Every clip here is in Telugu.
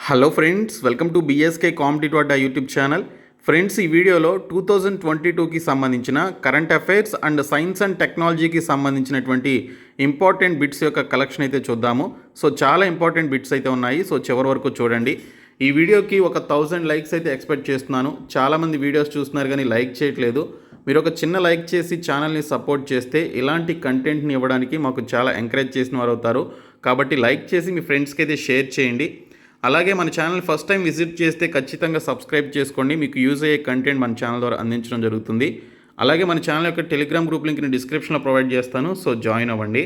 Hello friends, welcome to BSK competitive Adda YouTube channel. Friends, ఈ వీడియోలో 2022కి సంబంధించిన current affairs and science and టెక్నాలజీకి సంబంధించినటువంటి ఇంపార్టెంట్ బిట్స్ యొక్క కలెక్షన్ అయితే చూద్దాము. సో చాలా ఇంపార్టెంట్ బిట్స్ అయితే ఉన్నాయి. సో చివరి వరకు చూడండి. ఈ వీడియోకి ఒక 1000 లైక్స్ అయితే ఎక్స్పెక్ట్ చేస్తున్నాను. చాలామంది వీడియోస్ చూస్తున్నారు కానీ లైక్ చేయట్లేదు. మీరు ఒక చిన్న లైక్ చేసి ఛానల్ని సపోర్ట్ చేస్తే ఇలాంటి కంటెంట్ని ఇవ్వడానికి మాకు చాలా ఎంకరేజ్ చేసిన వారు అవుతారు. కాబట్టి లైక్ చేసి మీ ఫ్రెండ్స్కి అయితే షేర్ చేయండి. అలాగే మన ఛానల్ ఫస్ట్ టైం విజిట్ చేస్తే ఖచ్చితంగా సబ్స్క్రైబ్ చేసుకోండి. మీకు యూజ్ అయ్యే కంటెంట్ మన ఛానల్ ద్వారా అందించడం జరుగుతుంది. అలాగే మన ఛానల్ యొక్క టెలిగ్రామ్ గ్రూప్ లింక్ని డిస్క్రిప్షన్లో ప్రొవైడ్ చేస్తాను. సో జాయిన్ అవ్వండి.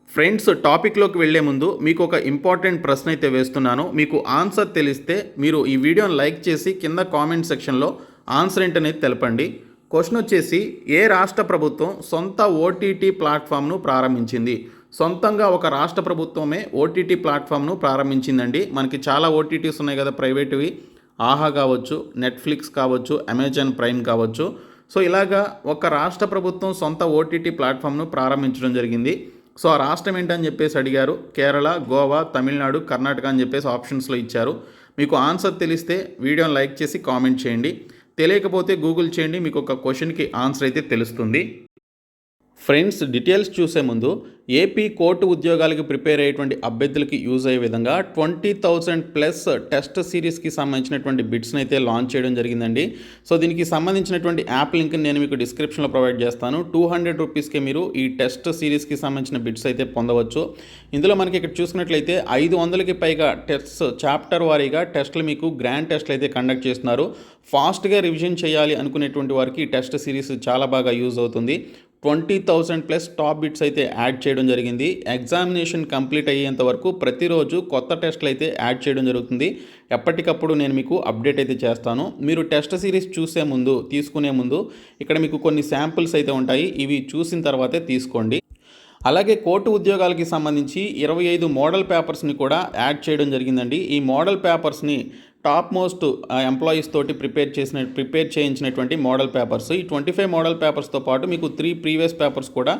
ఫ్రెండ్స్, టాపిక్లోకి వెళ్లే ముందు మీకు ఒక ఇంపార్టెంట్ ప్రశ్న అయితే వేస్తున్నాను. మీకు ఆన్సర్ తెలిస్తే మీరు ఈ వీడియోని లైక్ చేసి కింద కామెంట్ సెక్షన్లో ఆన్సర్ ఏంటనేది తెలపండి. క్వశ్చన్ వచ్చేసి, ఏ రాష్ట్ర ప్రభుత్వం సొంత ఓటీటీ ప్లాట్ఫామ్ను ప్రారంభించింది? సొంతంగా ఒక రాష్ట్ర ప్రభుత్వమే ఓటీటీ ప్లాట్ఫామ్ను ప్రారంభించిందండి. మనకి చాలా ఓటీటీస్ ఉన్నాయి కదా, ప్రైవేటువి. ఆహా కావచ్చు, నెట్ఫ్లిక్స్ కావచ్చు, అమెజాన్ ప్రైమ్ కావచ్చు. సో ఇలాగా ఒక రాష్ట్ర ప్రభుత్వం సొంత ఓటీటీ ప్లాట్ఫామ్ను ప్రారంభించడం జరిగింది. సో ఆ రాష్ట్రం ఏంటని చెప్పేసి అడిగారు. కేరళ, గోవా, తమిళనాడు, కర్ణాటక అని చెప్పేసి ఆప్షన్స్లో ఇచ్చారు. మీకు ఆన్సర్ తెలిస్తే వీడియోని లైక్ చేసి కామెంట్ చేయండి. తెలియకపోతే గూగుల్ చేయండి, మీకు ఒక క్వశ్చన్కి ఆన్సర్ అయితే తెలుస్తుంది. ఫ్రెండ్స్, డీటెయిల్స్ చూసే ముందు ఏపీ కోర్టు ఉద్యోగాలకి ప్రిపేర్ అయ్యేటువంటి అభ్యర్థులకి యూజ్ అయ్యే విధంగా 20,000+ టెస్ట్ సిరీస్కి సంబంధించినటువంటి బిట్స్ని అయితే లాంచ్ చేయడం జరిగిందండి. సో దీనికి సంబంధించినటువంటి యాప్ లింక్ని నేను మీకు డిస్క్రిప్షన్లో ప్రొవైడ్ చేస్తాను. 200 రూపీస్కే మీరు ఈ టెస్ట్ సిరీస్కి సంబంధించిన బిట్స్ అయితే పొందవచ్చు. ఇందులో మనకి ఇక్కడ చూసుకున్నట్లయితే 500కి పైగా టెస్ట్స్, చాప్టర్ వారీగా టెస్టులు మీకు గ్రాండ్ టెస్ట్లు అయితే కండక్ట్ చేస్తున్నారు. ఫాస్ట్గా రివిజన్ చేయాలి అనుకునేటువంటి వారికి ఈ టెస్ట్ సిరీస్ చాలా బాగా యూజ్ అవుతుంది. 20,000+ టాప్ బిట్స్ అయితే యాడ్ చేయడం జరిగింది. ఎగ్జామినేషన్ కంప్లీట్ అయ్యేంత వరకు ప్రతిరోజు కొత్త టెస్ట్లు అయితే యాడ్ చేయడం జరుగుతుంది. ఎప్పటికప్పుడు నేను మీకు అప్డేట్ అయితే చేస్తాను. మీరు టెస్ట్ సిరీస్ తీసుకునే ముందు ఇక్కడ మీకు కొన్ని శాంపిల్స్ అయితే ఉంటాయి. ఇవి చూసిన తర్వాతే తీసుకోండి. అలాగే కోర్టు ఉద్యోగాలకి సంబంధించి 25 మోడల్ పేపర్స్ని కూడా యాడ్ చేయడం జరిగిందండి. ఈ మోడల్ పేపర్స్ని టాప్ మోస్ట్ ఎంప్లాయీస్ తోటి ప్రిపేర్ చేయించినటువంటి మోడల్ పేపర్స్. ఈ 25 మోడల్ పేపర్స్తో పాటు మీకు 3 ప్రీవియస్ పేపర్స్ కూడా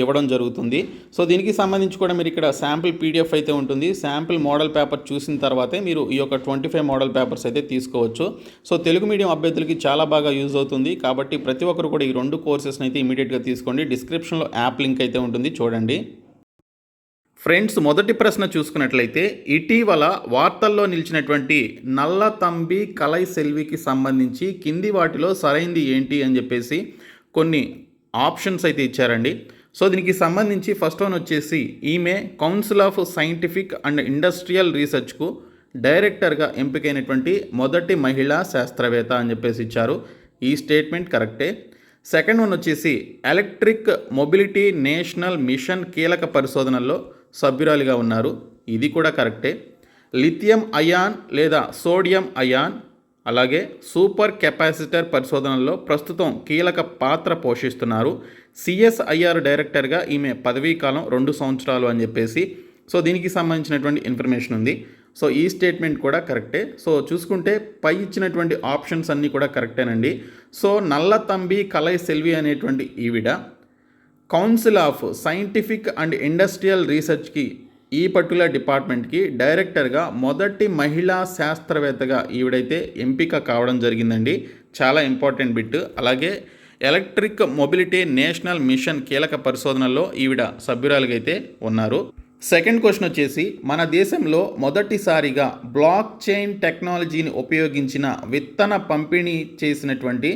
ఇవ్వడం జరుగుతుంది. సో దీనికి సంబంధించి కూడా మీరు ఇక్కడ శాంపిల్ పీడిఎఫ్ అయితే ఉంటుంది. శాంపిల్ మోడల్ పేపర్ చూసిన తర్వాతే మీరు ఈ యొక్క 25 మోడల్ పేపర్స్ అయితే తీసుకోవచ్చు. సో తెలుగు మీడియం అభ్యర్థులకి చాలా బాగా యూజ్ అవుతుంది. కాబట్టి ప్రతి ఒక్కరు కూడా ఈ 2 కోర్సెస్ని అయితే ఇమీడియట్గా తీసుకోండి. డిస్క్రిప్షన్లో యాప్ లింక్ అయితే ఉంటుంది, చూడండి. ఫ్రెండ్స్, మొదటి ప్రశ్న చూసుకున్నట్లయితే, ఇటీవల వార్తల్లో నిలిచినటువంటి నల్లతంబి కలై సెల్వికి సంబంధించి కింది వాటిలో సరైంది ఏంటి అని చెప్పేసి కొన్ని ఆప్షన్స్ అయితే ఇచ్చారండి. సో దీనికి సంబంధించి ఫస్ట్ వన్ వచ్చేసి, ఈమె council of scientific and industrial రీసెర్చ్కు డైరెక్టర్గా ఎంపికైనటువంటి మొదటి మహిళా శాస్త్రవేత్త అని చెప్పేసి ఇచ్చారు. ఈ స్టేట్మెంట్ కరెక్టే. సెకండ్ వన్ వచ్చేసి, ఎలక్ట్రిక్ మొబిలిటీ నేషనల్ మిషన్ కీలక పరిశోధనల్లో సభ్యురాలిగా ఉన్నారు. ఇది కూడా కరెక్టే. లిథియం అయాన్ లేదా సోడియం అయాన్ అలాగే సూపర్ కెపాసిటర్ పరిశోధనల్లో ప్రస్తుతం కీలక పాత్ర పోషిస్తున్నారు. సిఎస్ఐఆర్ డైరెక్టర్గా ఈమె పదవీ కాలం 2 సంవత్సరాలు అని చెప్పేసి సో దీనికి సంబంధించినటువంటి ఇన్ఫర్మేషన్ ఉంది. సో ఈ స్టేట్మెంట్ కూడా కరెక్టే. సో చూసుకుంటే పై ఇచ్చినటువంటి ఆప్షన్స్ అన్నీ కూడా కరెక్టేనండి. సో నల్లతంబి కలై సెల్వి అనేటువంటి ఈవిడ council of scientific and industrial రీసెర్చ్కి, ఈ పర్టికులర్ డిపార్ట్మెంట్కి డైరెక్టర్గా మొదటి మహిళా శాస్త్రవేత్తగా ఈవిడైతే ఎంపిక కావడం జరిగిందండి. చాలా ఇంపార్టెంట్ బిట్. అలాగే ఎలక్ట్రిక్ మొబిలిటీ నేషనల్ మిషన్ కీలక పరిశోధనల్లో ఈవిడ సభ్యురాలుగా అయితే ఉన్నారు. సెకండ్ క్వశ్చన్ వచ్చేసి, మన దేశంలో మొదటిసారిగా బ్లాక్ చైన్ టెక్నాలజీని ఉపయోగించిన విత్తన పంపిణీ చేసినటువంటి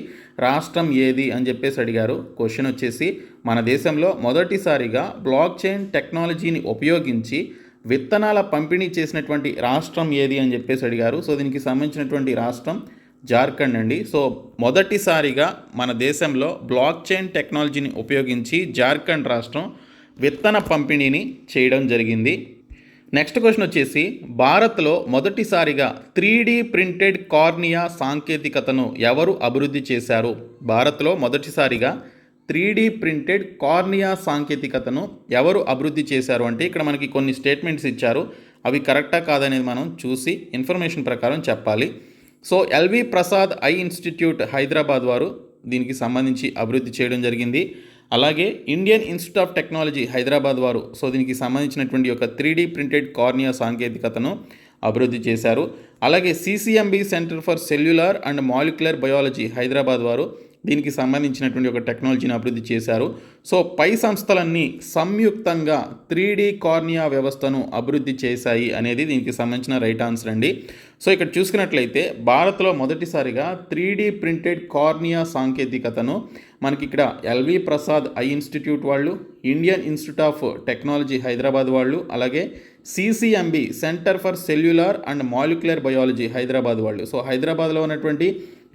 రాష్ట్రం ఏది అని చెప్పేసి అడిగారు. క్వశ్చన్ వచ్చేసి, మన దేశంలో మొదటిసారిగా బ్లాక్ చైన్ టెక్నాలజీని ఉపయోగించి విత్తనాల పంపిణీ చేసినటువంటి రాష్ట్రం ఏది అని చెప్పేసి అడిగారు. సో దీనికి సంబంధించినటువంటి రాష్ట్రం జార్ఖండ్ అండి. సో మొదటిసారిగా మన దేశంలో బ్లాక్ చైన్ టెక్నాలజీని ఉపయోగించి జార్ఖండ్ రాష్ట్రం విత్తన పంపిణీని చేయడం జరిగింది. నెక్స్ట్ క్వశ్చన్ వచ్చేసి, భారత్లో మొదటిసారిగా 3D ప్రింటెడ్ కార్నియా సాంకేతికతను ఎవరు అభివృద్ధి చేశారు? భారత్లో మొదటిసారిగా 3D ప్రింటెడ్ కార్నియా సాంకేతికతను ఎవరు అభివృద్ధి చేశారు అంటే ఇక్కడ మనకి కొన్ని స్టేట్మెంట్స్ ఇచ్చారు. అవి కరెక్టా కాదనేది మనం చూసి ఇన్ఫర్మేషన్ ప్రకారం చెప్పాలి. So LV Prasad eye institute Hyderabad వారు దీనికి సంబంధించి అభివృద్ధి చేయడం జరిగింది. అలాగే Indian institute of technology Hyderabad వారు సో దీనికి సంబంధించినటువంటి ఒక 3D ప్రింటెడ్ కార్నియా సాంకేతికతను అభివృద్ధి చేశారు. అలాగే CCMB centre for cellular and molecular biology Hyderabad వారు దీనికి సంబంధించినటువంటి ఒక టెక్నాలజీని అభివృద్ధి చేశారు. సో పై సంస్థలన్నీ సంయుక్తంగా 3D కార్నియా వ్యవస్థను అభివృద్ధి చేశాయి అనేది దీనికి సంబంధించిన రైట్ ఆన్సర్ అండి. సో ఇక్కడ చూసుకున్నట్లయితే భారత్లో మొదటిసారిగా 3D ప్రింటెడ్ కార్నియా సాంకేతికతను మనకి ఇక్కడ ఎల్వి ప్రసాద్ ఐ ఇన్స్టిట్యూట్ వాళ్ళు, Indian institute of technology Hyderabad వాళ్ళు, అలాగే CCMB centre for cellular and molecular biology Hyderabad వాళ్ళు. సో హైదరాబాద్లో ఉన్నటువంటి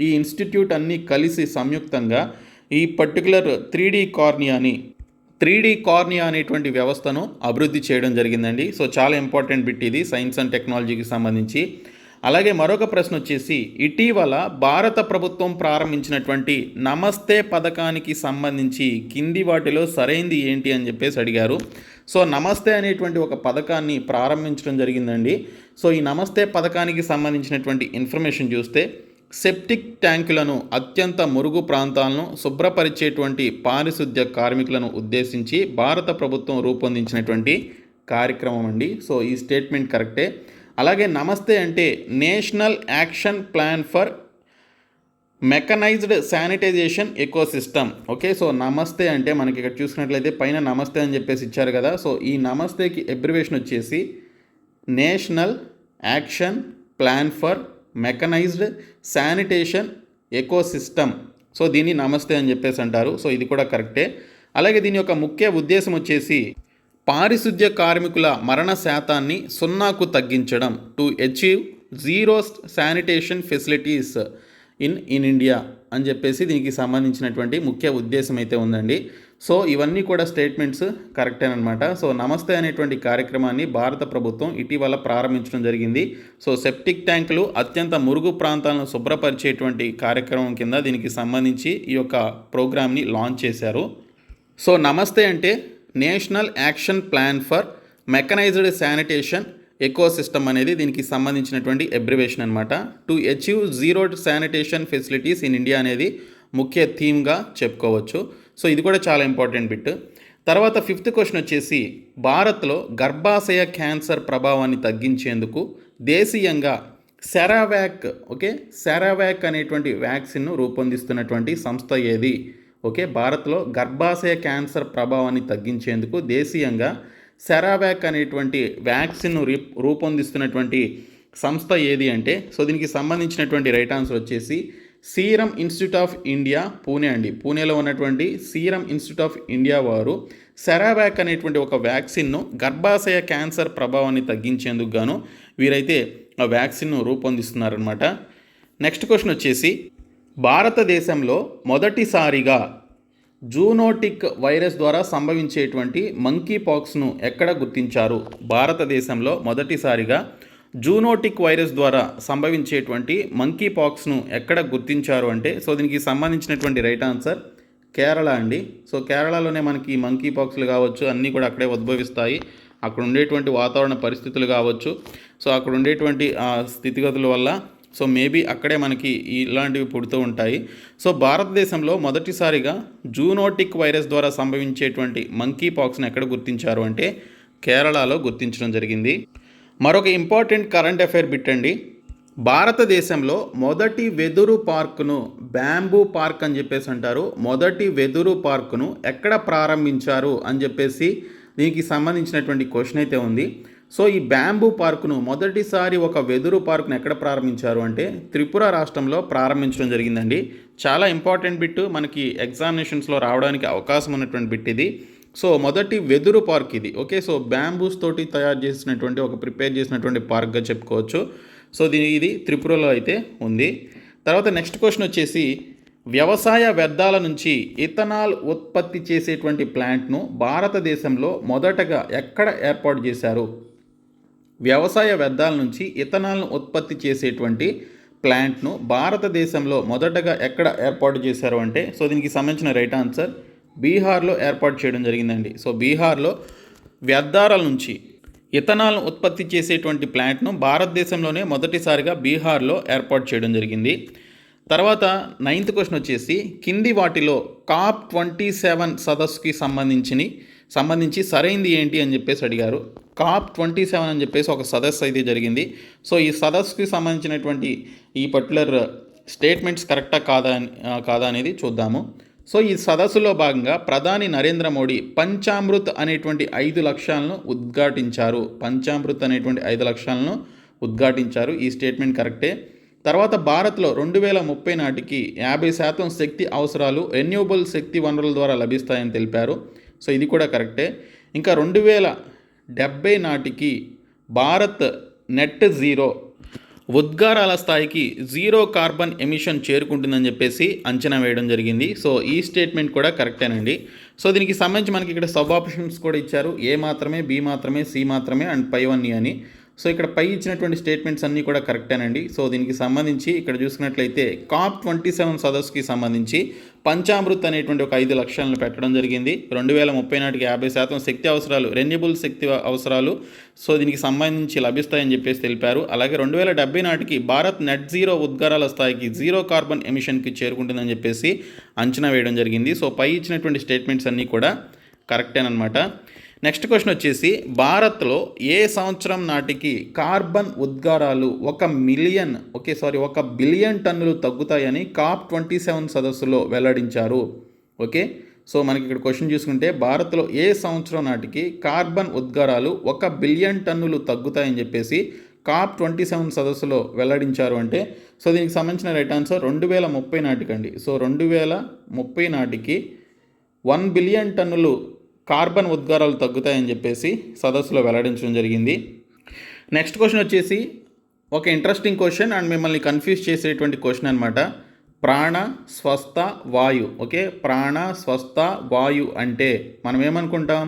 ఈ ఇన్స్టిట్యూట్ అన్నీ కలిసి సంయుక్తంగా ఈ పర్టికులర్ 3D కార్నియా అనేటువంటి వ్యవస్థను అభివృద్ధి చేయడం జరిగిందండి. సో చాలా ఇంపార్టెంట్ బిట్ ఇది సైన్స్ అండ్ టెక్నాలజీకి సంబంధించి. అలాగే మరొక ప్రశ్న వచ్చేసి ఇటీవల భారత ప్రభుత్వం ప్రారంభించినటువంటి నమస్తే పథకానికి సంబంధించి కింది వాటిలో సరైంది ఏంటి అని చెప్పేసి అడిగారు. సో నమస్తే అనేటువంటి ఒక పథకాన్ని ప్రారంభించడం జరిగిందండి. సో ఈ నమస్తే పథకానికి సంబంధించినటువంటి ఇన్ఫర్మేషన్ చూస్తే సెప్టిక్ ట్యాంకులను అత్యంత మురుగు ప్రాంతాలను శుభ్రపరిచేటువంటి పారిశుద్ధ్య కార్మికులను ఉద్దేశించి భారత ప్రభుత్వం రూపొందించినటువంటి కార్యక్రమం అండి. సో ఈ స్టేట్మెంట్ కరెక్టే. అలాగే నమస్తే అంటే national action plan for mechanised sanitation ecosystem. Okay, so NAMASTE అంటే మనకి ఇక్కడ చూసుకున్నట్లయితే పైన నమస్తే అని చెప్పేసి ఇచ్చారు కదా. సో ఈ నమస్తేకి అబ్రివేషన్ వచ్చేసి national action plan for mechanised sanitation ecosystem. So దీన్ని నమస్తే అని చెప్పేసి అంటారు. సో ఇది కూడా కరెక్టే. అలాగే దీని యొక్క ముఖ్య ఉద్దేశం వచ్చేసి పారిశుద్ధ్య కార్మికుల మరణ శాతాన్ని 0కు తగ్గించడం, to achieve zero sanitation facilities in India అని చెప్పేసి దీనికి సంబంధించినటువంటి ముఖ్య ఉద్దేశం అయితే ఉందండి. సో ఇవన్నీ కూడా స్టేట్మెంట్స్ కరెక్టేనమాట. సో నమస్తే అనేటువంటి కార్యక్రమాన్ని భారత ప్రభుత్వం ఇటీవల ప్రారంభించడం జరిగింది. సో సెప్టిక్ ట్యాంకులు అత్యంత మురుగు ప్రాంతాలను శుభ్రపరిచేటువంటి కార్యక్రమం కింద దీనికి సంబంధించి ఈ యొక్క ప్రోగ్రామ్ని లాంచ్ చేశారు. సో నమస్తే అంటే national action plan for mechanised sanitation ecosystem అనేది దీనికి సంబంధించినటువంటి అబ్రివేషన్ అనమాట. To achieve zero sanitation facilities in India అనేది ముఖ్య థీమ్గా చెప్పుకోవచ్చు. సో ఇది కూడా చాలా ఇంపార్టెంట్ బిట్. తర్వాత 5th క్వశ్చన్ వచ్చేసి భారత్లో గర్భాశయ క్యాన్సర్ ప్రభావాన్ని తగ్గించేందుకు దేశీయంగా సెరావాక్ అనేటువంటి వ్యాక్సిన్ను రూపొందిస్తున్నటువంటి సంస్థ ఏది? ఓకే, భారత్లో గర్భాశయ క్యాన్సర్ ప్రభావాన్ని తగ్గించేందుకు దేశీయంగా సెరావాక్ అనేటువంటి వ్యాక్సిన్ను రూపొందిస్తున్నటువంటి సంస్థ ఏది అంటే, సో దీనికి సంబంధించినటువంటి రైట్ ఆన్సర్ వచ్చేసి serum institute of India Pune అండి. పూణేలో ఉన్నటువంటి సీరం ఇన్స్టిట్యూట్ ఆఫ్ ఇండియా వారు సెరావాక్ అనేటువంటి ఒక వ్యాక్సిన్ను గర్భాశయ క్యాన్సర్ ప్రభావాన్ని తగ్గించేందుకు గాను వీరైతే ఆ వ్యాక్సిన్ను రూపొందిస్తున్నారనమాట. నెక్స్ట్ క్వశ్చన్ వచ్చేసి భారతదేశంలో మొదటిసారిగా జూనోటిక్ వైరస్ ద్వారా సంభవించేటువంటి మంకీ పాక్స్ను ఎక్కడ గుర్తించారు? భారతదేశంలో మొదటిసారిగా జూనోటిక్ వైరస్ ద్వారా సంభవించేటువంటి మంకీ పాక్స్ను ఎక్కడ గుర్తించారు అంటే, సో దీనికి సంబంధించినటువంటి రైట్ ఆన్సర్ కేరళ అండి. సో కేరళలోనే మనకి మంకీ పాక్స్లు కావచ్చు అన్నీ కూడా అక్కడే ఉద్భవిస్తాయి. అక్కడ ఉండేటువంటి వాతావరణ పరిస్థితులు కావచ్చు, సో అక్కడ ఉండేటువంటి స్థితిగతుల వల్ల సో మేబీ అక్కడే మనకి ఇలాంటివి పుడుతూ ఉంటాయి. సో భారతదేశంలో మొదటిసారిగా జూనోటిక్ వైరస్ ద్వారా సంభవించేటువంటి మంకీ పాక్స్ని ఎక్కడ గుర్తించారు అంటే కేరళలో గుర్తించడం జరిగింది. మరొక ఇంపార్టెంట్ కరెంట్ అఫైర్ బిట్ అండి. భారతదేశంలో మొదటి వెదురు పార్కును బ్యాంబూ పార్క్ అని చెప్పేసి అంటారు. మొదటి వెదురు పార్కును ఎక్కడ ప్రారంభించారు అని చెప్పేసి దీనికి సంబంధించినటువంటి క్వశ్చన్ అయితే ఉంది. సో ఈ బ్యాంబూ పార్కును మొదటిసారి ఒక వెదురు పార్కును ఎక్కడ ప్రారంభించారు అంటే త్రిపుర రాష్ట్రంలో ప్రారంభించడం జరిగిందండి. చాలా ఇంపార్టెంట్ బిట్, మనకి ఎగ్జామినేషన్స్లో రావడానికి అవకాశం ఉన్నటువంటి బిట్ ఇది. సో మొదటి వెదురు పార్క్ ఇది. ఓకే, సో బ్యాంబూస్ తోటి తయారు చేసినటువంటి ప్రిపేర్ చేసినటువంటి పార్క్గా చెప్పుకోవచ్చు. సో ఇది త్రిపురలో అయితే ఉంది. తర్వాత నెక్స్ట్ క్వశ్చన్ వచ్చేసి వ్యవసాయ వ్యర్థాల నుంచి ఇథనాల్ ఉత్పత్తి చేసేటువంటి ప్లాంట్ను భారతదేశంలో మొదటగా ఎక్కడ ఏర్పాటు చేశారు? వ్యవసాయ వ్యర్థాల నుంచి ఇథనాల్ను ఉత్పత్తి చేసేటువంటి ప్లాంట్ను భారతదేశంలో మొదటగా ఎక్కడ ఏర్పాటు చేశారు అంటే, సో దీనికి సంబంధించిన రైట్ ఆన్సర్ బీహార్లో ఏర్పాటు చేయడం జరిగిందండి. సో బీహార్లో వ్యర్థాల నుంచి ఇథనాల్ను ఉత్పత్తి చేసేటువంటి ప్లాంట్ను భారతదేశంలోనే మొదటిసారిగా బీహార్లో ఏర్పాటు చేయడం జరిగింది. తర్వాత 9th క్వశ్చన్ వచ్చేసి కింది వాటిలో COP27 సదస్సుకి సంబంధించి సరైంది ఏంటి అని చెప్పేసి అడిగారు. COP27 అని చెప్పేసి ఒక సదస్సు అయితే జరిగింది. సో ఈ సదస్సుకి సంబంధించినటువంటి ఈ పర్టికులర్ స్టేట్మెంట్స్ కరెక్టా కాదా అనేది చూద్దాము. సో ఈ సదస్సులో భాగంగా ప్రధాని నరేంద్ర మోడీ పంచామృత్ అనేటువంటి 5 లక్ష్యాలను ఉద్ఘాటించారు. ఈ స్టేట్మెంట్ కరెక్టే. తర్వాత భారత్లో 2030 నాటికి 50% శక్తి అవసరాలు రెన్యూవబుల్ శక్తి వనరుల ద్వారా లభిస్తాయని తెలిపారు. సో ఇది కూడా కరెక్టే. ఇంకా 2070 నాటికి భారత్ నెట్ జీరో ఉద్గారాల స్థాయికి జీరో కార్బన్ ఎమిషన్ చేరుకుంటుందని చెప్పేసి అంచనా వేయడం జరిగింది. సో ఈ స్టేట్మెంట్ కూడా కరెక్టేనండి. సో దీనికి సంబంధించి మనకి ఇక్కడ సబ్ ఆప్షన్స్ కూడా ఇచ్చారు. ఏ మాత్రమే, బి మాత్రమే, సి మాత్రమే అండ్ పైవన్నీ అని. సో ఇక్కడ పై ఇచ్చినటువంటి స్టేట్మెంట్స్ అన్నీ కూడా కరెక్టేనండి. సో దీనికి సంబంధించి ఇక్కడ చూసుకున్నట్లయితే COP27 సదస్సుకి సంబంధించి పంచామృత్ అనేటువంటి ఒక 5 లక్ష్యాలను పెట్టడం జరిగింది. 2030 నాటికి 50% శక్తి అవసరాలు, రెన్యూబుల్ శక్తి అవసరాలు సో దీనికి సంబంధించి లభిస్తాయని చెప్పేసి తెలిపారు. అలాగే 2070 నాటికి భారత్ నెట్ జీరో ఉద్గారాల స్థాయికి జీరో కార్బన్ ఎమిషన్కి చేరుకుంటుందని చెప్పేసి అంచనా వేయడం జరిగింది. సో పై ఇచ్చినటువంటి స్టేట్మెంట్స్ అన్నీ కూడా కరెక్టేనమాట. నెక్స్ట్ క్వశ్చన్ వచ్చేసి భారత్లో ఏ సంవత్సరం నాటికి కార్బన్ ఉద్గారాలు 1 బిలియన్ టన్నులు తగ్గుతాయని COP27 సదస్సులో వెల్లడించారు. ఓకే, సో మనకి ఇక్కడ క్వశ్చన్ చూసుకుంటే భారత్లో ఏ సంవత్సరం నాటికి కార్బన్ ఉద్గారాలు 1 బిలియన్ టన్నులు తగ్గుతాయని చెప్పేసి COP27 సదస్సులో వెల్లడించారు అంటే సో దీనికి సంబంధించిన రైట్ ఆన్సర్ 2030 నాటికండి. సో 2030 నాటికి 1 బిలియన్ టన్నులు కార్బన్ ఉద్గారాలు తగ్గుతాయని చెప్పేసి సదస్సులో వెల్లడించడం జరిగింది. నెక్స్ట్ క్వశ్చన్ వచ్చేసి ఒక ఇంట్రెస్టింగ్ క్వశ్చన్ అండ్ మిమ్మల్ని కన్ఫ్యూజ్ చేసేటువంటి క్వశ్చన్ అనమాట. ప్రాణ స్వస్థ వాయు. ఓకే, ప్రాణ స్వస్థ వాయు అంటే మనం ఏమనుకుంటాం,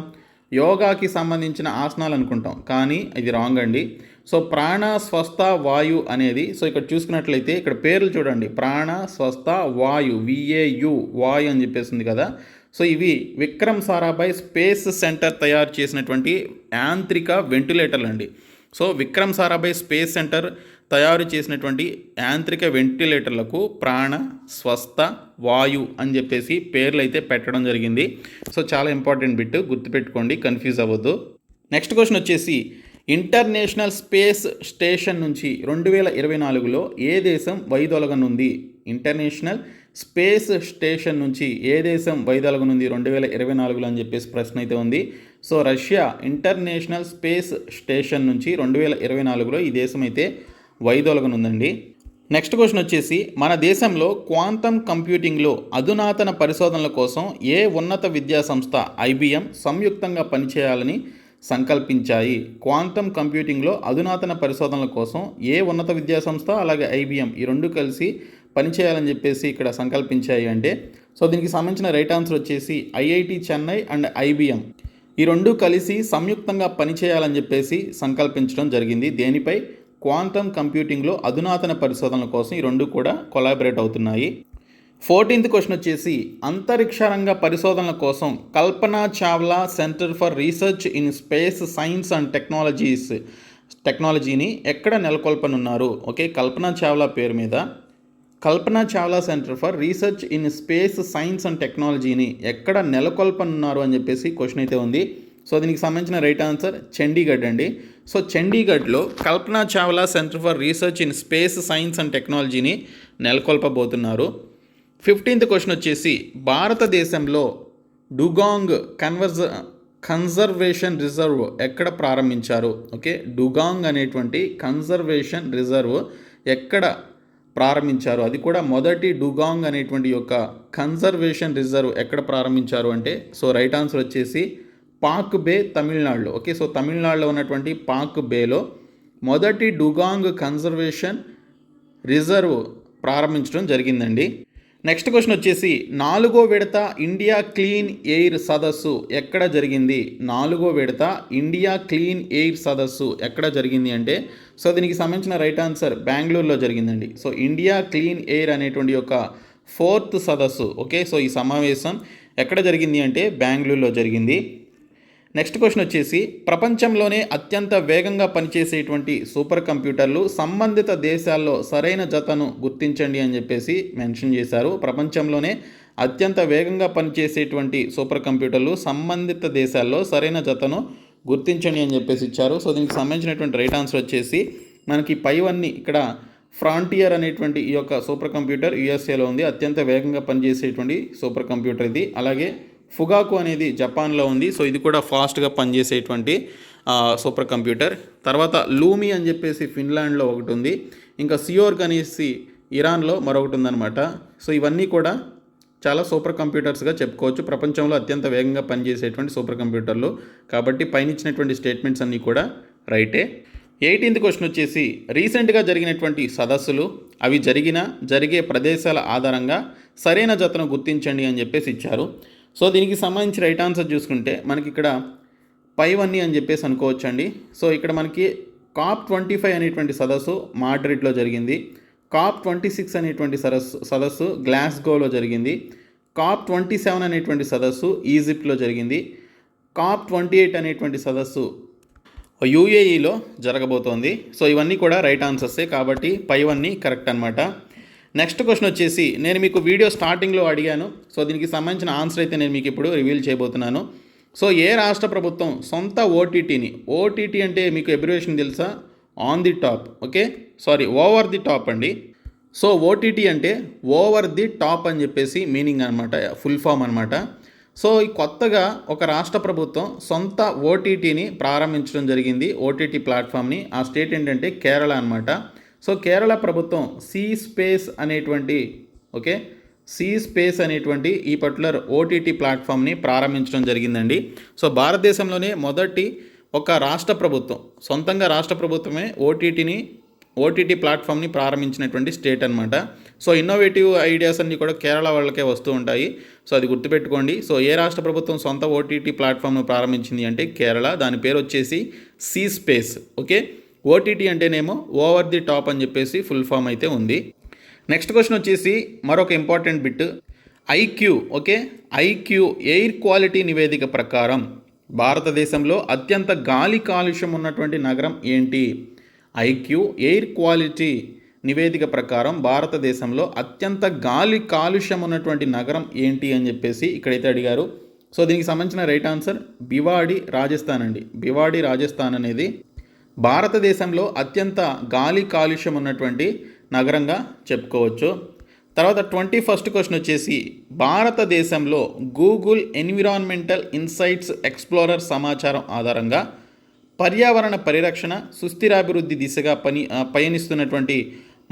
యోగాకి సంబంధించిన ఆసనాలు అనుకుంటాం, కానీ ఇది రాంగ్ అండి. సో ప్రాణ స్వస్థ వాయు అనేది సో ఇక్కడ చూసుకున్నట్లయితే ఇక్కడ పేర్లు చూడండి, ప్రాణ స్వస్థ వాయు VAU వాయు అని చెప్పేసింది కదా. సో ఇవి విక్రమ్ సారాభాయ్ స్పేస్ సెంటర్ తయారు చేసినటువంటి యాంత్రిక వెంటిలేటర్లు అండి. So Vikram Sarabhai space centre తయారు చేసినటువంటి యాంత్రిక వెంటిలేటర్లకు ప్రాణ స్వస్థ వాయు అని చెప్పేసి పేర్లు అయితే పెట్టడం జరిగింది. సో చాలా ఇంపార్టెంట్ బిట్, గుర్తుపెట్టుకోండి, కన్ఫ్యూజ్ అవ్వద్దు. నెక్స్ట్ క్వశ్చన్ వచ్చేసి ఇంటర్నేషనల్ స్పేస్ స్టేషన్ నుంచి 2024లో ఏ దేశం వైదొలగనుంది? ఇంటర్నేషనల్ స్పేస్ స్టేషన్ నుంచి ఏ దేశం వైదొలగనుంది 2024లో అని చెప్పేసి ప్రశ్న అయితే ఉంది. So Russia international space station నుంచి 2024లో ఈ దేశం అయితే వైదొలగనుందండి. నెక్స్ట్ క్వశ్చన్ వచ్చేసి మన దేశంలో క్వాంటమ్ కంప్యూటింగ్లో అధునాతన పరిశోధనల కోసం ఏ ఉన్నత విద్యా సంస్థ IBM సంయుక్తంగా పనిచేయాలని సంకల్పించాయి? క్వాంటమ్ కంప్యూటింగ్లో అధునాతన పరిశోధనల కోసం ఏ ఉన్నత విద్యా సంస్థ అలాగే IBM ఈ రెండు కలిసి పనిచేయాలని చెప్పేసి ఇక్కడ సంకల్పించాయి అంటే సో దీనికి సంబంధించిన రైట్ ఆన్సర్ వచ్చేసి IIT చెన్నై అండ్ IBM ఈ రెండు కలిసి సంయుక్తంగా పనిచేయాలని చెప్పేసి సంకల్పించడం జరిగింది. దేనిపై? క్వాంటమ్ కంప్యూటింగ్లో అధునాతన పరిశోధనల కోసం ఈ రెండు కూడా కొలాబరేట్ అవుతున్నాయి. 14th క్వశ్చన్ వచ్చేసి అంతరిక్ష రంగ పరిశోధనల కోసం Kalpana Chawla centre for research in space science and టెక్నాలజీని ఎక్కడ నెలకొల్పనున్నారు? ఓకే, కల్పనా చావ్లా పేరు మీద Kalpana Chawla centre for research in space science and టెక్నాలజీని ఎక్కడ నెలకొల్పనున్నారు అని చెప్పేసి క్వశ్చన్ అయితే ఉంది. సో దీనికి సంబంధించిన రైట్ ఆన్సర్ చండీగఢ్ అండి. సో చండీగఢ్లో Kalpana Chawla centre for research in space science and టెక్నాలజీని నెలకొల్పబోతున్నారు. 15th క్వశ్చన్ వచ్చేసి భారతదేశంలో డుగాంగ్ కన్జర్వేషన్ రిజర్వ్ ఎక్కడ ప్రారంభించారు? ఓకే, డుగాంగ్ అనేటువంటి కన్జర్వేషన్ రిజర్వ్ ఎక్కడ ప్రారంభించారు? అది కూడా మొదటి డుగాంగ్ అనేటువంటి యొక్క కన్జర్వేషన్ రిజర్వ్ ఎక్కడ ప్రారంభించారు అంటే సో రైట్ ఆన్సర్ వచ్చేసి పాక్ బే, తమిళనాడులో. ఓకే, సో తమిళనాడులో ఉన్నటువంటి పాక్ బేలో మొదటి డుగాంగ్ కన్జర్వేషన్ రిజర్వ్ ప్రారంభించడం జరిగిందండి. నెక్స్ట్ క్వశ్చన్ వచ్చేసి 4వ విడత ఇండియా క్లీన్ ఎయిర్ సదస్సు ఎక్కడ జరిగింది? 4వ విడత ఇండియా క్లీన్ ఎయిర్ సదస్సు ఎక్కడ జరిగింది అంటే సో దీనికి సంబంధించిన రైట్ ఆన్సర్ బెంగళూరులో జరిగిందండి. సో ఇండియా క్లీన్ ఎయిర్ అనేటువంటి యొక్క 4th సదస్సు. ఓకే, సో ఈ సమావేశం ఎక్కడ జరిగింది అంటే బెంగళూరులో జరిగింది. నెక్స్ట్ క్వశ్చన్ వచ్చేసి ప్రపంచంలోనే అత్యంత వేగంగా పనిచేసేటువంటి సూపర్ కంప్యూటర్లు సంబంధిత దేశాల్లో సరైన జతను గుర్తించండి అని చెప్పేసి మెన్షన్ చేశారు. ప్రపంచంలోనే అత్యంత వేగంగా పనిచేసేటువంటి సూపర్ కంప్యూటర్లు సంబంధిత దేశాల్లో సరైన జతను గుర్తించండి అని చెప్పేసి ఇచ్చారు. సో దీనికి సంబంధించినటువంటి రైట్ ఆన్సర్ వచ్చేసి మనకి పైవన్నీ ఇక్కడ ఫ్రాంటియర్ అనేటువంటి ఈ యొక్క సూపర్ కంప్యూటర్ యూఎస్ఏలో ఉంది. అత్యంత వేగంగా పనిచేసేటువంటి సూపర్ కంప్యూటర్ ఇది. అలాగే ఫుగాకు అనేది జపాన్లో ఉంది. సో ఇది కూడా ఫాస్ట్గా పనిచేసేటువంటి సూపర్ కంప్యూటర్. తర్వాత లూమి అని చెప్పేసి ఫిన్లాండ్లో ఒకటి ఉంది. ఇంకా సియోర్గ్ అనేసి ఇరాన్లో మరొకటి ఉందన్నమాట. సో ఇవన్నీ కూడా చాలా సూపర్ కంప్యూటర్స్గా చెప్పుకోవచ్చు. ప్రపంచంలో అత్యంత వేగంగా పనిచేసేటువంటి సూపర్ కంప్యూటర్లు. కాబట్టి పైన ఇచ్చినటువంటి స్టేట్మెంట్స్ అన్నీ కూడా రైటే. 18th క్వశ్చన్ వచ్చేసి రీసెంట్గా జరిగినటువంటి సదస్సులు అవి జరిగే ప్రదేశాల ఆధారంగా సరైన జతను గుర్తించండి అని చెప్పేసి ఇచ్చారు. సో దీనికి సంబంధించి రైట్ ఆన్సర్ చూసుకుంటే మనకి ఇక్కడ పైవన్నీ అని చెప్పేసి అనుకోవచ్చండి. సో ఇక్కడ మనకి COP25 అనేటువంటి సదస్సు మాడ్రిడ్లో జరిగింది. COP26 అనేటువంటి సదస్సు గ్లాస్గోలో జరిగింది. COP27 అనేటువంటి సదస్సు ఈజిప్ట్లో జరిగింది. COP28 అనేటువంటి సదస్సు యూఏఈలో జరగబోతోంది. సో ఇవన్నీ కూడా రైట్ ఆన్సర్సే, కాబట్టి పైవన్నీ కరెక్ట్ అనమాట. నెక్స్ట్ క్వశ్చన్ వచ్చేసి నేను మీకు వీడియో స్టార్టింగ్లో అడిగాను. సో దీనికి సంబంధించిన ఆన్సర్ అయితే నేను మీకు ఇప్పుడు రివీల్ చేయబోతున్నాను. సో ఏ రాష్ట్ర ప్రభుత్వం సొంత ఓటీటీ అంటే మీకు అబ్రివేషన్ తెలుసా? On the top, okay, sorry, over the top అండి. సో ఓటీటీ అంటే ఓవర్ ది టాప్ అని చెప్పేసి మీనింగ్ అనమాట, ఫుల్ ఫామ్ అనమాట. సో ఈ కొత్తగా ఒక రాష్ట్ర ప్రభుత్వం సొంత ఓటీటీని ప్రారంభించడం జరిగింది, ఓటీటీ ప్లాట్ఫామ్ని. ఆ స్టేట్ ఏంటంటే కేరళ అనమాట. సో కేరళ ప్రభుత్వం సీ స్పేస్ అనేటువంటి ఈ పర్టికులర్ ఓటీటీ ప్లాట్ఫామ్ని ప్రారంభించడం జరిగిందండి. సో భారతదేశంలోనే మొదటి ఒక రాష్ట్ర ప్రభుత్వం, సొంతంగా రాష్ట్ర ప్రభుత్వమే ఓటీటీ ప్లాట్ఫామ్ని ప్రారంభించినటువంటి స్టేట్ అనమాట. సో ఇన్నోవేటివ్ ఐడియాస్ అన్నీ కూడా కేరళ వాళ్ళకే వస్తూ ఉంటాయి. సో అది గుర్తుపెట్టుకోండి. సో ఏ రాష్ట్ర ప్రభుత్వం సొంత ఓటీటీ ప్లాట్ఫామ్ను ప్రారంభించింది అంటే కేరళ. దాని పేరు వచ్చేసి సీ స్పేస్, ఓకే. ఓటీటీ అంటేనేమో ఓవర్ ది టాప్ అని చెప్పేసి ఫుల్ ఫామ్ అయితే ఉంది. నెక్స్ట్ క్వశ్చన్ వచ్చేసి మరొక important bit, IQ, okay. IQ air quality నివేదిక ప్రకారం భారతదేశంలో అత్యంత గాలి కాలుష్యం ఉన్నటువంటి నగరం ఏంటి? ఐక్యూ ఎయిర్ క్వాలిటీ నివేదిక ప్రకారం భారతదేశంలో అత్యంత గాలి కాలుష్యం ఉన్నటువంటి నగరం ఏంటి అని చెప్పేసి ఇక్కడైతే అడిగారు. సో దీనికి సంబంధించిన రైట్ ఆన్సర్ భివాడి, రాజస్థాన్ అండి. భివాడి, రాజస్థాన్ అనేది భారతదేశంలో అత్యంత గాలి కాలుష్యం ఉన్నటువంటి నగరంగా చెప్పుకోవచ్చు. తర్వాత 21st క్వశ్చన్ వచ్చేసి భారతదేశంలో గూగుల్ ఎన్విరాన్మెంటల్ ఇన్సైట్స్ ఎక్స్ప్లోరర్ సమాచారం ఆధారంగా పర్యావరణ పరిరక్షణ సుస్థిరాభివృద్ధి దిశగా పయనిస్తున్నటువంటి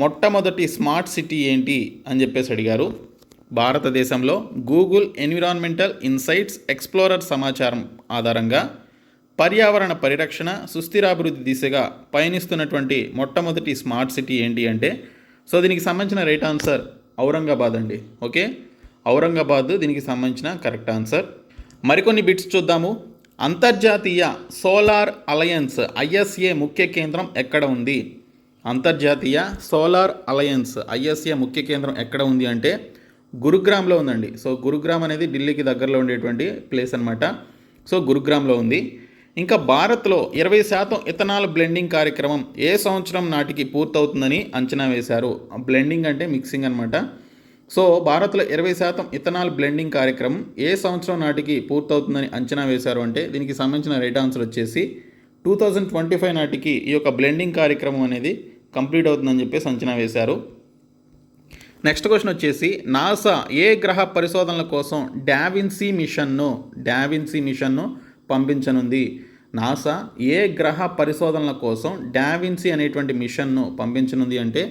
మొట్టమొదటి స్మార్ట్ సిటీ ఏంటి అని చెప్పేసి అడిగారు. భారతదేశంలో గూగుల్ ఎన్విరాన్మెంటల్ ఇన్సైట్స్ ఎక్స్ప్లోరర్ సమాచారం ఆధారంగా పర్యావరణ పరిరక్షణ సుస్థిరాభివృద్ధి దిశగా పయనిస్తున్నటువంటి మొట్టమొదటి స్మార్ట్ సిటీ ఏంటి అంటే, సో దీనికి సంబంధించిన రైట్ ఆన్సర్ ఔరంగాబాద్ అండి, ఓకే. ఔరంగాబాద్ దీనికి సంబంధించిన కరెక్ట్ ఆన్సర్. మరికొన్ని బిట్స్ చూద్దాము. అంతర్జాతీయ సోలార్ అలయన్స్ ఐఎస్ఏ ముఖ్య కేంద్రం ఎక్కడ ఉంది? అంతర్జాతీయ సోలార్ అలయన్స్ ఐఎస్ఏ ముఖ్య కేంద్రం ఎక్కడ ఉంది అంటే గురుగ్రామ్లో ఉందండి. సో గురుగ్రామ్ అనేది ఢిల్లీకి దగ్గరలో ఉండేటువంటి ప్లేస్ అనమాట. సో గురుగ్రామ్లో ఉంది. ఇంకా భారత్లో 20% ఇథనాల్ బ్లెండింగ్ కార్యక్రమం ఏ సంవత్సరం నాటికి పూర్తవుతుందని అంచనా వేశారు? బ్లెండింగ్ అంటే మిక్సింగ్ అనమాట. సో భారత్లో 20% ఇథనాల్ బ్లెండింగ్ కార్యక్రమం ఏ సంవత్సరం నాటికి పూర్తవుతుందని అంచనా వేశారు అంటే దీనికి సంబంధించిన రైట్ ఆన్సర్ వచ్చేసి 2025 నాటికి ఈ యొక్క బ్లెండింగ్ కార్యక్రమం అనేది కంప్లీట్ అవుతుందని చెప్పేసి అంచనా వేశారు. నెక్స్ట్ క్వశ్చన్ వచ్చేసి నాసా ఏ గ్రహ పరిశోధనల కోసం డావిన్సీ మిషన్ను పంపించనుంది? నాసా ఏ గ్రహ పరిశోధనల కోసం డావిన్సీ అనేటువంటి మిషన్ను పంపించనుంది అంటే,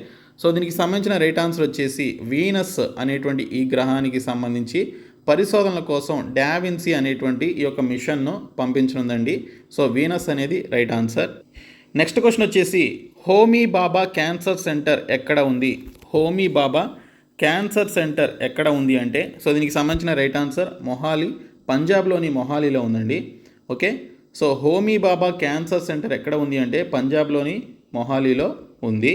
సో దీనికి సంబంధించిన రైట్ ఆన్సర్ వచ్చేసి వీనస్ అనేటువంటి ఈ గ్రహానికి సంబంధించి పరిశోధనల కోసం డావిన్సీ అనేటువంటి ఈ యొక్క మిషన్ను పంపించనుందండి. సో వీనస్ అనేది రైట్ ఆన్సర్. నెక్స్ట్ క్వశ్చన్ వచ్చేసి హోమీ బాబా క్యాన్సర్ సెంటర్ ఎక్కడ ఉంది? హోమీ బాబా క్యాన్సర్ సెంటర్ ఎక్కడ ఉంది అంటే, సో దీనికి సంబంధించిన రైట్ ఆన్సర్ మొహాలి, పంజాబ్లోని మొహాలీలో ఉందండి, ఓకే. సో హోమీ బాబా క్యాన్సర్ సెంటర్ ఎక్కడ ఉంది అంటే పంజాబ్లోని మొహాలీలో ఉంది.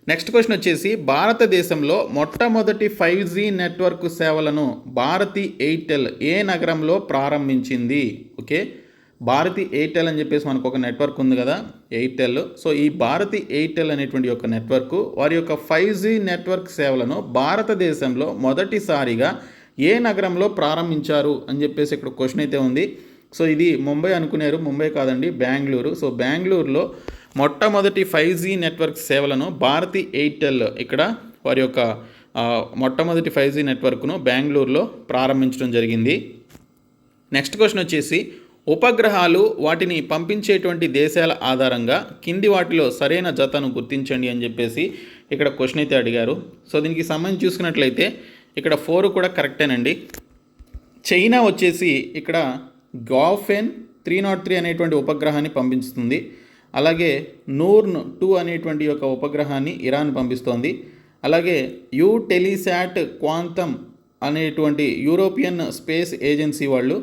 నెక్స్ట్ క్వశ్చన్ వచ్చేసి భారతదేశంలో మొట్టమొదటి 5G నెట్వర్క్ సేవలను భారతీ ఎయిర్టెల్ ఏ నగరంలో ప్రారంభించింది? ఓకే, భారతీ ఎయిర్టెల్ అని చెప్పేసి మనకు ఒక నెట్వర్క్ ఉంది కదా, ఎయిర్టెల్. సో ఈ భారతీ ఎయిర్టెల్ అనేటువంటి ఒక నెట్వర్క్ వారి యొక్క 5G నెట్వర్క్ సేవలను భారతదేశంలో మొదటిసారిగా ఏ నగరంలో ప్రారంభించారు అని చెప్పేసి ఇక్కడ క్వశ్చన్ అయితే ఉంది. సో ఇది ముంబై అనుకున్నారు, ముంబై కాదండి, బెంగళూరు. సో బెంగళూరులో మొట్టమొదటి 5G నెట్వర్క్ సేవలను భారతీ ఎయిర్టెల్ ఇక్కడ వారి యొక్క మొట్టమొదటి 5G నెట్వర్క్ను బెంగళూరులో ప్రారంభించడం జరిగింది. నెక్స్ట్ క్వశ్చన్ వచ్చేసి, ఉపగ్రహాలు వాటిని పంపించేటువంటి దేశాల ఆధారంగా కింది వాటిలో సరైన జతను గుర్తించండి అని చెప్పేసి ఇక్కడ క్వశ్చన్ అయితే అడిగారు. సో దీనికి సంబంధించి చూసుకున్నట్లయితే ఇక్కడ 4 కూడా కరెక్టేనండి. చైనా వచ్చేసి ఇక్కడ గాఫెన్ 303 అనేటువంటి ఉపగ్రహాన్ని పంపిస్తుంది. అలాగే నూర్న్ 2 అనేటువంటి యొక్క ఉపగ్రహాన్ని ఇరాన్ పంపిస్తోంది. అలాగే టెలిసాట్ క్వాంటమ్ అనేటువంటి యూరోపియన్ స్పేస్ ఏజెన్సీ వాళ్ళు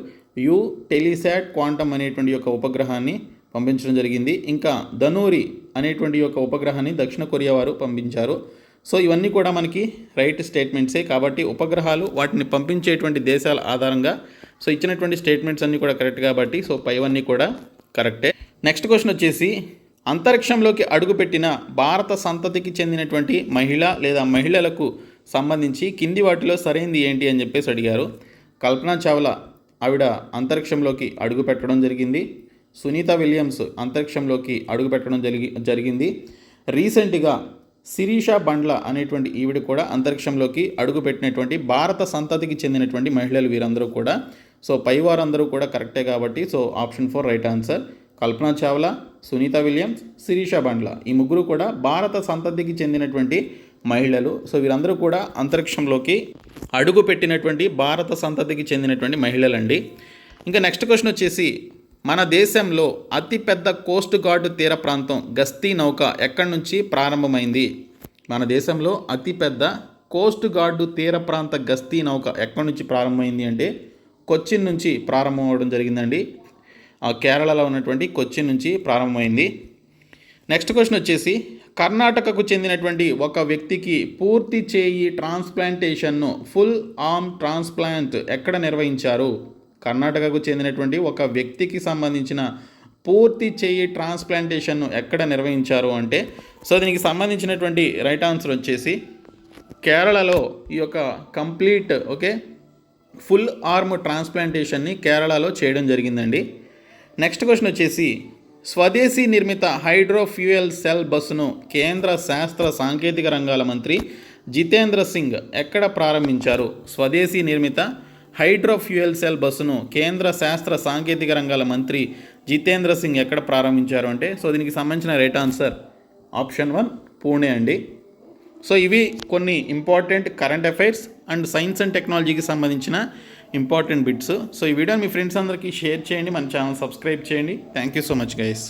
టెలిసాట్ క్వాంటమ్ అనేటువంటి యొక్క ఉపగ్రహాన్ని పంపించడం జరిగింది. ఇంకా ధనూరి అనేటువంటి యొక్క ఉపగ్రహాన్ని దక్షిణ కొరియా వారు పంపించారు. సో ఇవన్నీ కూడా మనకి రైట్ స్టేట్మెంట్సే. కాబట్టి ఉపగ్రహాలు వాటిని పంపించేటువంటి దేశాల ఆధారంగా సో ఇచ్చినటువంటి స్టేట్మెంట్స్ అన్నీ కూడా కరెక్ట్ కాబట్టి సో పైవన్నీ కూడా కరెక్టే. నెక్స్ట్ క్వశ్చన్ వచ్చేసి, అంతరిక్షంలోకి అడుగుపెట్టిన భారత సంతతికి చెందినటువంటి మహిళ లేదా మహిళలకు సంబంధించి కింది వాటిలో సరైనది ఏంటి అని చెప్పేసి అడిగారు. కల్పనా చావ్లా ఆవిడ అంతరిక్షంలోకి అడుగుపెట్టడం జరిగింది. సునీత విలియమ్స్ అంతరిక్షంలోకి అడుగుపెట్టడం జరిగింది. రీసెంట్గా శిరీష బండ్ల అనేటువంటి ఈవిడ కూడా అంతరిక్షంలోకి అడుగుపెట్టినటువంటి భారత సంతతికి చెందినటువంటి మహిళలు వీరందరూ కూడా. సో పై వారందరూ కూడా కరెక్టే కాబట్టి so option 4 right answer. Kalpana Chawla, Sunitha Williams, Sirisha బండ్ల ఈ ముగ్గురు కూడా భారత సంతతికి చెందినటువంటి మహిళలు. సో వీరందరూ కూడా అంతరిక్షంలోకి అడుగుపెట్టినటువంటి భారత సంతతికి చెందినటువంటి మహిళలండి. ఇంకా నెక్స్ట్ క్వశ్చన్ వచ్చేసి, మన దేశంలో అతిపెద్ద కోస్ట్ గార్డు తీర ప్రాంతం గస్తీ నౌక ఎక్కడి నుంచి ప్రారంభమైంది? మన దేశంలో అతిపెద్ద కోస్ట్ గార్డు తీర ప్రాంత గస్తీ నౌక ఎక్కడి నుంచి ప్రారంభమైంది అంటే కొచ్చిన్ నుంచి ప్రారంభం అవ్వడం జరిగిందండి. కేరళలో ఉన్నటువంటి కొచ్చిన్ నుంచి ప్రారంభమైంది. నెక్స్ట్ క్వశ్చన్ వచ్చేసి, కర్ణాటకకు చెందినటువంటి ఒక వ్యక్తికి పూర్తి చేయి ట్రాన్స్ప్లాంటేషన్ను ఫుల్ ఆర్మ్ ట్రాన్స్ప్లాంట్ ఎక్కడ నిర్వహించారు? కర్ణాటకకు చెందినటువంటి ఒక వ్యక్తికి సంబంధించిన పూర్తి చేయి ట్రాన్స్ప్లాంటేషన్ను ఎక్కడ నిర్వహించారు అంటే సో దీనికి సంబంధించినటువంటి రైట్ ఆన్సర్ వచ్చేసి కేరళలో ఈ యొక్క కంప్లీట్ ఫుల్ ఆర్మ్ ట్రాన్స్ప్లాంటేషన్ని కేరళలో చేయడం జరిగిందండి. నెక్స్ట్ క్వశ్చన్ వచ్చేసి, స్వదేశీ నిర్మిత హైడ్రోఫ్యూయల్ సెల్ బస్సును కేంద్ర శాస్త్ర సాంకేతిక రంగాల మంత్రి జితేంద్ర సింగ్ ఎక్కడ ప్రారంభించారు? స్వదేశీ నిర్మిత హైడ్రోఫ్యూయల్ సెల్ బస్సును కేంద్ర శాస్త్ర సాంకేతిక రంగాల మంత్రి జితేంద్ర సింగ్ ఎక్కడ ప్రారంభించారు అంటే సో దీనికి సంబంధించిన రైట్ ఆన్సర్ ఆప్షన్ 1 పూణే అండి. సో ఇవి కొన్ని important current affairs and science and టెక్నాలజీకి సంబంధించిన ఇంపార్టెంట్ బిట్స్. సో ఈ వీడియోని మీ ఫ్రెండ్స్ అందరికీ షేర్ చేయండి, మన ఛానల్ సబ్స్క్రైబ్ చేయండి. Thank you so much guys.